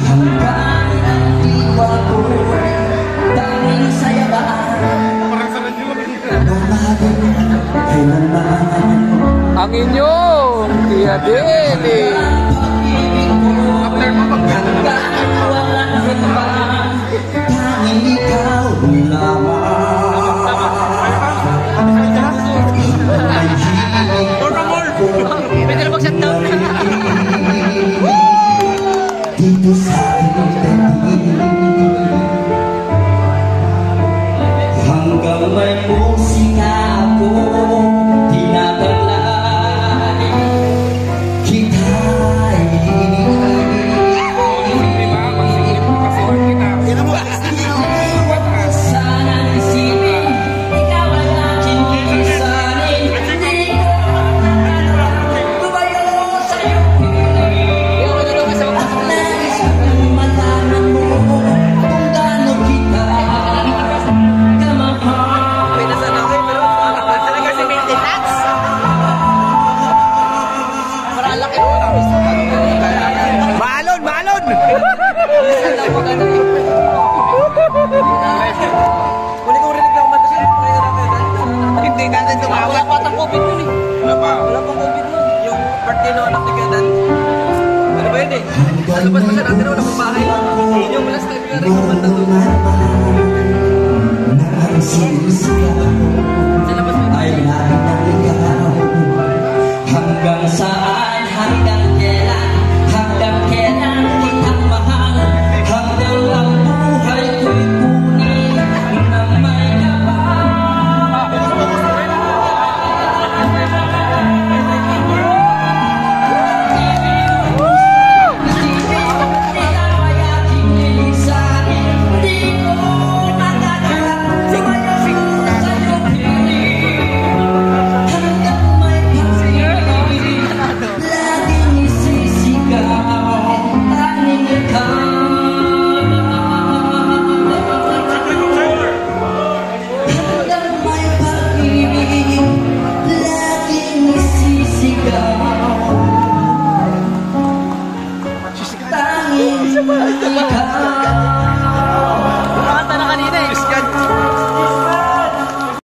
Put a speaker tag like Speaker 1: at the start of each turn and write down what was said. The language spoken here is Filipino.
Speaker 1: Hanggang ang diwa ko'y tanging sayabaan.
Speaker 2: Ang inyong Tia Deli.
Speaker 1: Hanggang walang hanggang tanging ikaw lamang. Ang hiling
Speaker 2: Pwede na mag-shutdown na.
Speaker 1: dito sa ating dating, hanggang may musika ako tinataglay, kita'y sana'y isipin, ikaw ang aking kikisanin. Hindi ko tumayo sa'yo at nais kong malaman mo kung gaano kita kamahal.
Speaker 2: Talaga si maintenance. Maralaki mo. Maalon, maalon.
Speaker 3: Huli kong rinig na kumanta siya.
Speaker 2: Hindi natin tumawa.
Speaker 3: Wala pa atang COVID yun eh.
Speaker 2: Wala pa.
Speaker 3: Wala pang COVID yun. Yung birthday na anak ni Kenan. Ano ba yun eh? Nalabas pa siya natin na walang bahay. Yung last time yung rinig kumanta doon. Sa labas mo.
Speaker 1: Ay naligaw hanggang saan, hanggang kailan kitang mahal, hanggang ang buhay ko'y kunin ng may kapal. Ikaw ay aking nilisanin, di ko matatagal sumayo sa'yo piling. Hanggang may pag-ibig, laging isisigaw, tanging ikaw. Hanggang may pag-ibig, laging isisigaw, tanging ikaw.